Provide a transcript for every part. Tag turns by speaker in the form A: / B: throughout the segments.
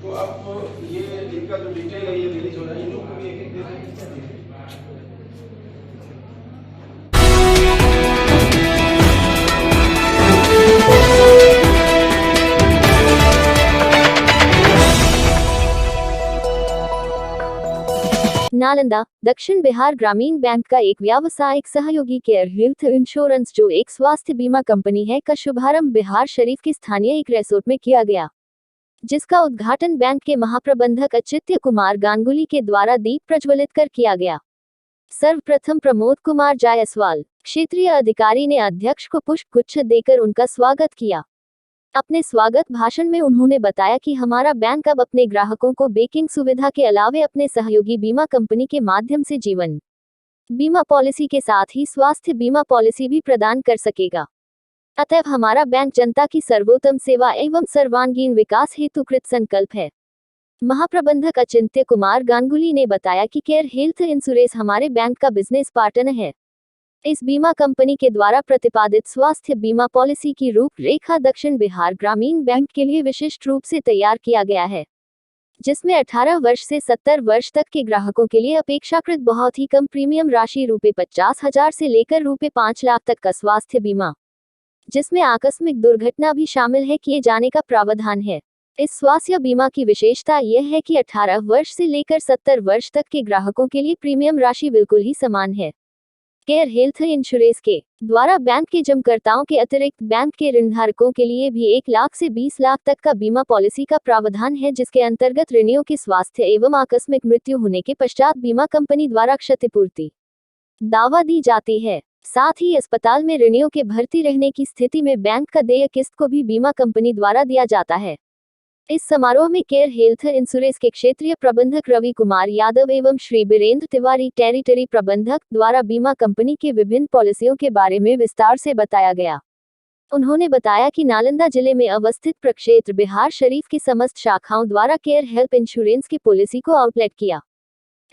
A: तो अब ये इनका जो डिटेल है ये रिलीज हो रहा है, इन लोग को भी एक-एक दे दें।
B: नालंदा दक्षिण बिहार ग्रामीण बैंक का एक व्यावसायिक सहयोगी केयर हेल्थ इंश्योरेंस, जो एक स्वास्थ्य बीमा कंपनी है, का शुभारंभ बिहार शरीफ के स्थानीय एक रिसोर्ट में किया गया, जिसका उद्घाटन बैंक के महाप्रबंधक अचित्य कुमार गांगुली के द्वारा दीप प्रज्वलित कर किया गया। सर्वप्रथम प्रमोद कुमार जायसवाल, क्षेत्रीय अधिकारी, ने अध्यक्ष को पुष्प गुच्छ देकर उनका स्वागत किया। अपने स्वागत भाषण में उन्होंने बताया कि हमारा बैंक अब अपने ग्राहकों को बैंकिंग सुविधा के अलावे अपने सहयोगी बीमा कंपनी के माध्यम से जीवन बीमा पॉलिसी के साथ ही स्वास्थ्य बीमा पॉलिसी भी प्रदान कर सकेगा। अतएव हमारा बैंक जनता की सर्वोत्तम सेवा एवं सर्वांगीण विकास हेतु कृत संकल्प है। महाप्रबंधक अचिंत्य कुमार गांगुली ने बताया कि केयर हेल्थ इंश्योरेंस हमारे बैंक का बिजनेस पार्टनर है। इस बीमा कंपनी के द्वारा प्रतिपादित स्वास्थ्य बीमा पॉलिसी की रूपरेखा दक्षिण बिहार ग्रामीण बैंक के लिए विशिष्ट रूप से तैयार किया गया है, जिसमें 18 वर्ष से 70 वर्ष तक के ग्राहकों के लिए अपेक्षाकृत बहुत ही कम प्रीमियम राशि ₹50,000 से लेकर ₹5 लाख तक का स्वास्थ्य बीमा, जिसमें आकस्मिक दुर्घटना भी शामिल है, किए जाने का प्रावधान है। इस स्वास्थ्य बीमा की विशेषता यह है कि 18 वर्ष से लेकर 70 वर्ष तक के ग्राहकों के लिए प्रीमियम राशि बिल्कुल ही समान है। केयर हेल्थ इंश्योरेंस के द्वारा बैंक के जमाकर्ताओं के अतिरिक्त बैंक के ऋणधारकों के लिए भी 1 लाख से 20 लाख तक का बीमा पॉलिसी का प्रावधान है, जिसके अंतर्गत ऋणियों के स्वास्थ्य एवं आकस्मिक मृत्यु होने के पश्चात बीमा कंपनी द्वारा क्षतिपूर्ति दावा दी जाती है। साथ ही अस्पताल में ऋणियों के भर्ती रहने की स्थिति में बैंक का देय किस्त को भी बीमा कंपनी द्वारा दिया जाता है। इस समारोह में केयर हेल्थ इंश्योरेंस के क्षेत्रीय प्रबंधक रवि कुमार यादव एवं श्री बीरेंद्र तिवारी, टेरिटरी प्रबंधक, द्वारा बीमा कंपनी के विभिन्न पॉलिसियों के बारे में विस्तार से बताया गया। उन्होंने बताया कि नालंदा जिले में अवस्थित प्रक्षेत्र बिहार शरीफ की समस्त शाखाओं द्वारा केयर हेल्थ इंश्योरेंस की पॉलिसी को आउटलेट किया।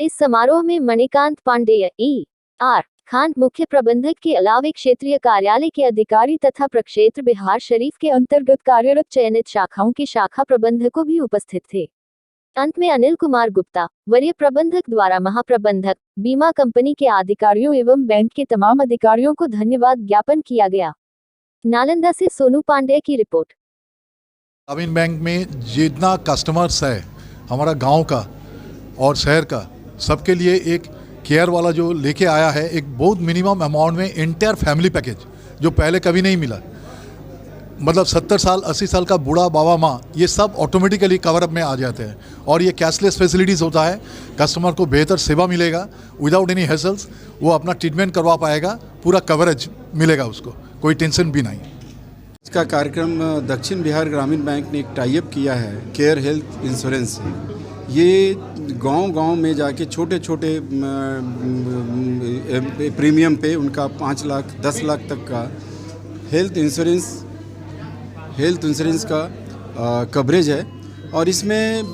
B: इस समारोह में मणिकांत पांडेय, E.R. खान, मुख्य प्रबंधक के अलावे क्षेत्रीय कार्यालय के अधिकारी तथा प्रक्षेत्र बिहार शरीफ के अंतर्गत कार्यरत चयनित शाखाओं के शाखा प्रबंधकों भी उपस्थित थे। अंत में अनिल कुमार गुप्ता, वरीय प्रबंधक, द्वारा महाप्रबंधक, बीमा कंपनी के अधिकारियों एवं बैंक के तमाम अधिकारियों को धन्यवाद ज्ञापन किया गया। नालंदा से सोनू पांडे की रिपोर्ट।
C: ग्रामीण बैंक में जितना कस्टमर्स है हमारा गांव का और शहर का, सबके लिए एक केयर वाला जो लेके आया है, एक बहुत मिनिमम अमाउंट में इंटायर फैमिली पैकेज, जो पहले कभी नहीं मिला। मतलब 70 साल 80 साल का बूढ़ा बाबा माँ, ये सब ऑटोमेटिकली कवरअप में आ जाते हैं। और ये कैशलेस फैसिलिटीज़ होता है, कस्टमर को बेहतर सेवा मिलेगा विदाउट एनी हैसल्स, वो अपना ट्रीटमेंट करवा पाएगा, पूरा कवरेज मिलेगा उसको, कोई टेंशन भी नहीं।
D: इसका कार्यक्रम दक्षिण बिहार ग्रामीण बैंक ने एक टाइप किया है केयर हेल्थ इंश्योरेंस से। ये गांव-गांव में जाके छोटे छोटे प्रीमियम पे उनका 5 लाख 10 लाख तक का हेल्थ इंश्योरेंस का कवरेज है। और इसमें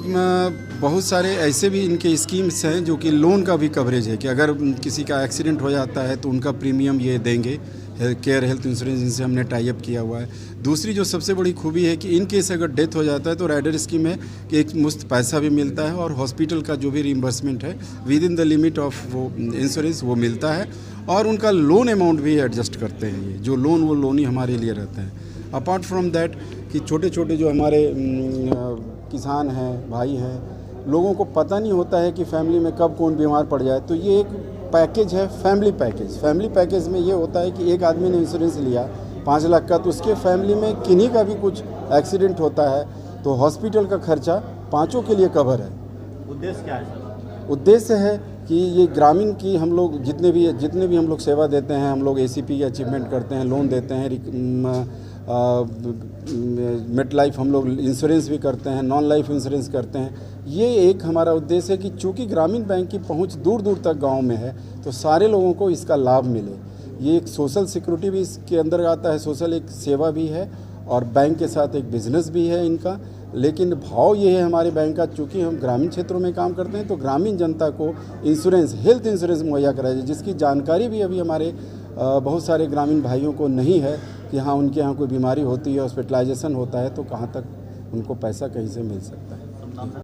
D: बहुत सारे ऐसे भी इनके स्कीम्स हैं जो कि लोन का भी कवरेज है, कि अगर किसी का एक्सीडेंट हो जाता है तो उनका प्रीमियम ये देंगे। केयर हेल्थ इंश्योरेंस इनसे हमने टाई अप किया हुआ है। दूसरी जो सबसे बड़ी खूबी है कि इन केस अगर डेथ हो जाता है तो राइडर स्कीम है कि एक मुफ्त पैसा भी मिलता है, और हॉस्पिटल का जो भी रिइंबर्समेंट है with in the limit of वो इंश्योरेंस वो मिलता है। और उनका लोन अमाउंट भी एडजस्ट करते हैं, ये जो लोन वो लोन ही हमारे लिए रहते हैं। अपार्ट फ्रॉम दैट कि छोटे छोटे जो हमारे किसान हैं, भाई हैं, लोगों को पता नहीं होता है कि फैमिली में कब कौन बीमार पड़ जाए, तो ये एक पैकेज है फैमिली पैकेज। फैमिली पैकेज में ये होता है कि एक आदमी ने इंश्योरेंस लिया 5 लाख का, तो उसके फैमिली में किन्हीं का भी कुछ एक्सीडेंट होता है तो हॉस्पिटल का खर्चा पांचों के लिए कवर है।
E: उद्देश्य क्या है सर?
D: उद्देश्य है कि ये ग्रामीण की हम लोग जितने भी हम लोग सेवा देते हैं, हम लोग ACP की अचीवमेंट करते हैं, लोन देते हैं, मेट लाइफ हम लोग इंश्योरेंस भी करते हैं, नॉन लाइफ इंश्योरेंस करते हैं। ये एक हमारा उद्देश्य है कि चूँकि ग्रामीण बैंक की पहुंच दूर दूर तक गांव में है, तो सारे लोगों को इसका लाभ मिले। ये एक सोशल सिक्योरिटी भी इसके अंदर आता है, सोशल एक सेवा भी है, और बैंक के साथ एक बिजनेस भी है इनका। लेकिन भाव ये है हमारे बैंक का, चूँकि हम ग्रामीण क्षेत्रों में काम करते हैं, तो ग्रामीण जनता को इंश्योरेंस, हेल्थ इंश्योरेंस मुहैया कराया जाए, जिसकी जानकारी भी अभी हमारे बहुत सारे ग्रामीण भाइयों को नहीं है कि हाँ उनके यहाँ कोई बीमारी होती है, हॉस्पिटलाइजेशन होता है, तो कहाँ तक उनको पैसा कहीं से मिल सकता है।
E: नाम सर